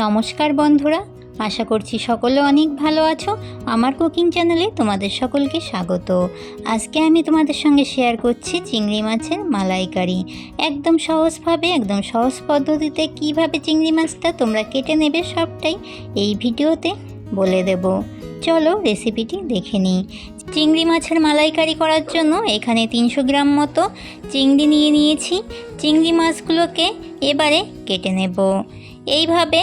নমস্কার বন্ধুরা, আশা করছি সকলে অনেক ভালো আছো। আমার কুকিং চ্যানেলে তোমাদের সকলকে স্বাগত। আজকে আমি তোমাদের সঙ্গে শেয়ার করছি চিংড়ি মাছের মালাইকারি। একদম সহজভাবে, একদম সহজ পদ্ধতিতে কিভাবে চিংড়ি মাছটা তোমরা কেটে নেবে সবটাই এই ভিডিওতে বলে দেব। চলো রেসিপিটি দেখে নিই। চিংড়ি মাছের মালাইকারি করার জন্য এখানে 300 গ্রাম মতো চিংড়ি নিয়েছি। চিংড়ি মাছগুলোকে এবারে কেটে নেব। এইভাবে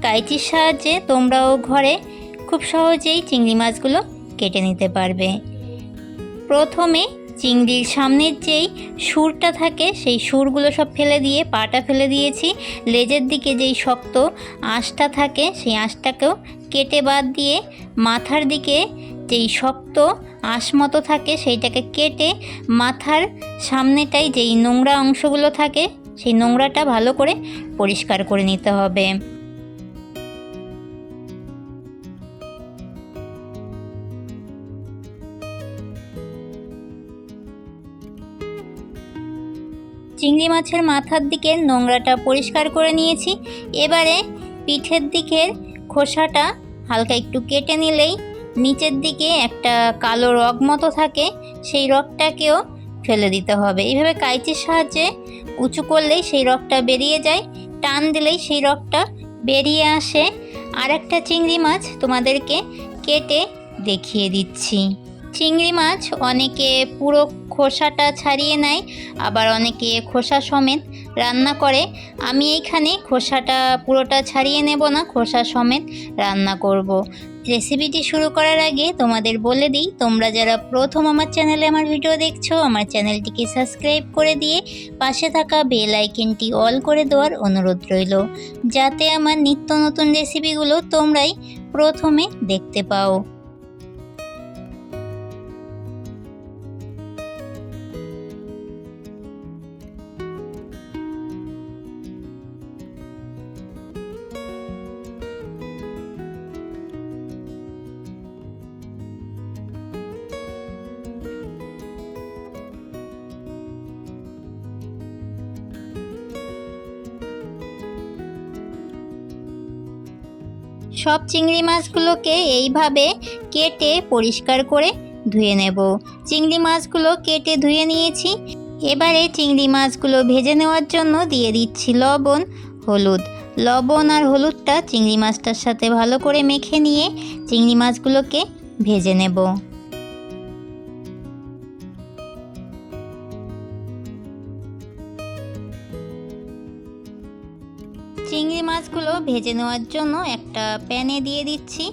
কাঁচির সাহায্যে তোমরাও ঘরে খুব সহজেই চিংড়ি মাছগুলো কেটে নিতে পারবে। প্রথমে চিংড়ির সামনের যেই সুরটা থাকে সেই সুরগুলো সব ফেলে দিয়ে পাটা ফেলে দিয়েছি। লেজের দিকে যেই শক্ত আঁশটা থাকে সেই আঁশটাকেও কেটে বাদ দিয়ে মাথার দিকে যেই শক্ত আঁশ মতো থাকে সেইটাকে কেটে মাথার সামনেটাই যেই নোংরা অংশগুলো থাকে সেই নোংরাটা ভালো করে পরিষ্কার করে নিতে হবে। চিংড়ি মাছের মাথার দিকের নোংরাটা পরিষ্কার করে নিয়েছি। এবারে পিঠের দিকের খোসাটা হালকা একটু কেটে নিলেই নিচের দিকে একটা কালো রগ মতো থাকে, সেই রগটাকেও ফেলে দিতে হবে। এইভাবে কাঁচির সাহায্যে উঁচু করলেই সেই রগটা বেরিয়ে যায়, টান দিলেই সেই রগটা বেরিয়ে আসে। আর একটা চিংড়ি মাছ তোমাদেরকে কেটে দেখিয়ে দিচ্ছি। চিংড়ি মাছ অনেকে পুরো খোসাটা ছাড়িয়ে নেয়, আবার অনেকে খোসা সমেত রান্না করে। আমি এইখানে খোসাটা পুরোটা ছাড়িয়ে নেব না, খোসা সমেত রান্না করব। রেসিপিটি শুরু করার আগে তোমাদের বলে দিই, তোমরা যারা প্রথম আমার চ্যানেলে আমার ভিডিও দেখছো, আমার চ্যানেলটিকে সাবস্ক্রাইব করে দিয়ে পাশে থাকা বেল আইকনটি অল করে দেওয়ার অনুরোধ রইল, যাতে আমার নিত্য নতুন রেসিপিগুলো তোমরাই প্রথমে দেখতে পাও। সব চিংড়ি মাছগুলোকে এইভাবে কেটে পরিষ্কার করে ধুয়ে নেব। চিংড়ি মাছগুলো কেটে ধুয়ে নিয়েছি। এবারে চিংড়ি মাছগুলো ভেজে নেওয়ার জন্য দিয়ে দিচ্ছি লবণ, হলুদ। লবণ আর হলুদটা চিংড়ি মাছটার সাথে ভালো করে মেখে নিয়ে চিংড়ি মাছগুলোকে ভেজে নেব। চিংড়ি মাছগুলো ভেজে নেওয়ার জন্য একটা প্যানে দিয়ে দিচ্ছি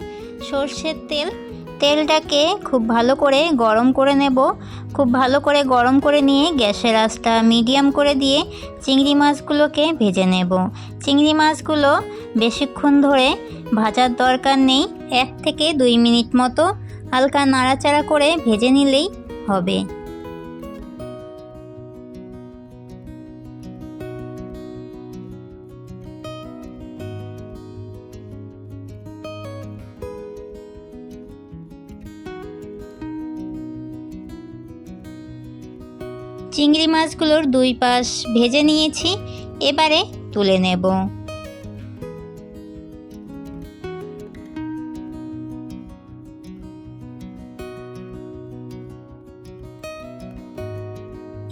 সর্ষের তেল। তেলটাকে খুব ভালো করে গরম করে নেব। খুব ভালো করে গরম করে নিয়ে গ্যাসের আঁচটা মিডিয়াম করে দিয়ে চিংড়ি মাছগুলোকে ভেজে নেব। চিংড়ি মাছগুলো বেশিক্ষণ ধরে ভাজার দরকার নেই, 1 থেকে 2 মিনিট মতো হালকা নাড়াচাড়া করে ভেজে নিলেই হবে। চিংড়ি মাছগুলোর 2 পাশ ভেজে নিয়েছি, এবারে তুলে নেব।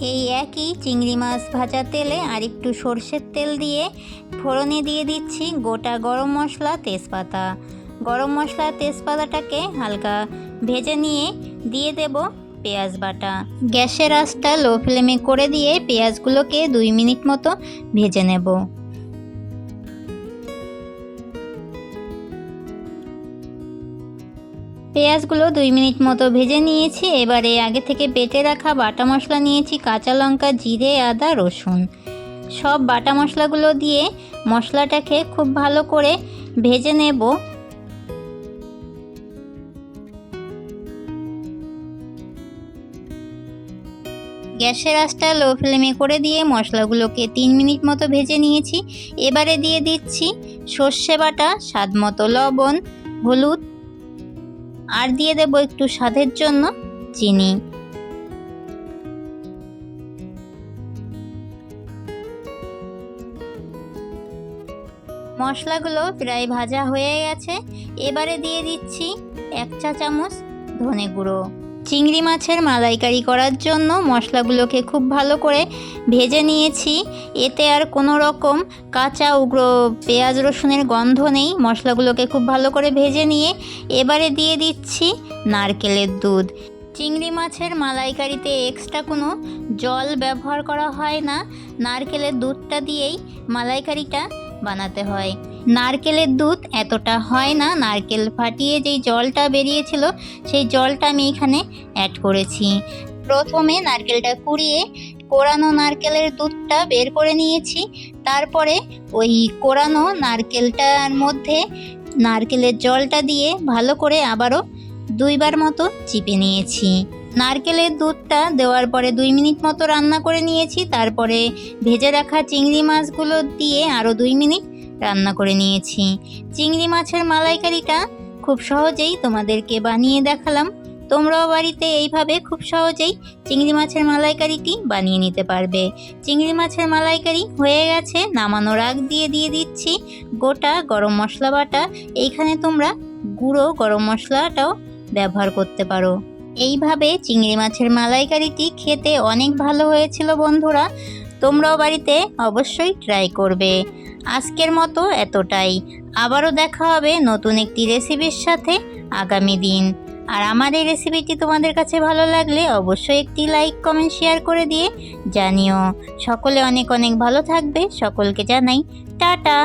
এই একই চিংড়ি মাছ ভাজা তেলে আর একটু সর্ষের তেল দিয়ে ফোড়নে দিয়ে দিচ্ছি গোটা গরম মশলা, তেজপাতা। গরম মশলা তেজপাতাটাকে হালকা ভেজে নিয়ে দিয়ে দেব পেঁয়াজ বাটা। গ্যাসের আঁচটা লো ফ্লেমে করে দিয়ে পেঁয়াজগুলোকে 2 মিনিট মতো ভেজে নেব। পেঁয়াজগুলো 2 মিনিট মতো ভেজে নিয়েছি। এবারে আগে থেকে বেটে রাখা বাটা মশলা নিয়েছি, কাঁচা লঙ্কা, জিরে, আদা, রসুন। সব বাটা মশলাগুলো দিয়ে মশলাটাকে খুব ভালো করে ভেজে নেব। গ্যাসের আঁচটা লো ফ্লেমে করে দিয়ে মশলাগুলোকে 3 মিনিট মতো ভেজে নিয়েছি। এবারে দিয়ে দিচ্ছি সর্ষে বাটা, স্বাদ মতো লবণ, হলুদ আর দিয়ে দেব একটু স্বাদের জন্য চিনি। মশলাগুলো প্রায় ভাজা হয়ে গেছে। এবারে দিয়ে দিচ্ছি 1 চা চামচ ধনে গুঁড়ো। চিংড়ি মাছের মালাইকারি করার জন্য মশলাগুলোকে খুব ভালো করে ভেজে নিয়েছি। এতে আর কোনো রকম কাঁচা উগ্র পেঁয়াজ রসুনের গন্ধ নেই। মশলাগুলোকে খুব ভালো করে ভেজে নিয়ে এবারে দিয়ে দিচ্ছি নারকেলের দুধ। চিংড়ি মাছের মালাইকারিতে এক্সট্রা কোনো জল ব্যবহার করা হয় না, নারকেলের দুধটা দিয়েই মালাইকারিটা বানাতে হয়। নারকেলের দুধ এতটা হয় না, নারকেল ফাটিয়ে যেই জলটা বেরিয়েছিল সেই জলটা আমি এখানে অ্যাড করেছি। প্রথমে নারকেলটা কুড়িয়ে কোরানো নারকেলের দুধটা বের করে নিয়েছি। তারপরে ওই কোরানো নারকেলটার মধ্যে নারকেলের জলটা দিয়ে ভালো করে আবারও 2 বার মতো চিপে নিয়েছি। নারকেলের দুধটা দেওয়ার পরে 2 মিনিট মতো রান্না করে নিয়েছি। তারপরে ভেজে রাখা চিংড়ি মাছগুলো দিয়ে আরও 2 মিনিট রান্না করে নিয়েছি। চিংড়ি মাছের মালাইকারিটা খুব সহজেই তোমাদেরকে বানিয়ে দেখালাম। তোমরাও বাড়িতে এইভাবে খুব সহজেই চিংড়ি মাছের মালাইকারিটি বানিয়ে নিতে পারবে। চিংড়ি মাছের মালাইকারি হয়ে গেছে। নামানোর আগ দিয়ে দিচ্ছি গোটা গরম মশলা বাটা। এইখানে তোমরা গুঁড়ো গরম মশলাটাও ব্যবহার করতে পারো। এইভাবে চিংড়ি মাছের মালাইকারিটি খেতে অনেক ভালো হয়েছিল বন্ধুরা। তোমরাও বাড়িতে অবশ্যই ট্রাই করবে। আজকের মতো এতটাই। আবারও দেখা হবে নতুন একটি রেসিপির সাথে আগামী দিন। আর আমার এই রেসিপিটি তোমাদের কাছে ভালো লাগলে অবশ্যই একটি লাইক কমেন্ট শেয়ার করে দিয়ে জানিও। সকলে অনেক অনেক ভালো থাকবে। সকলকে জানাই টাটা।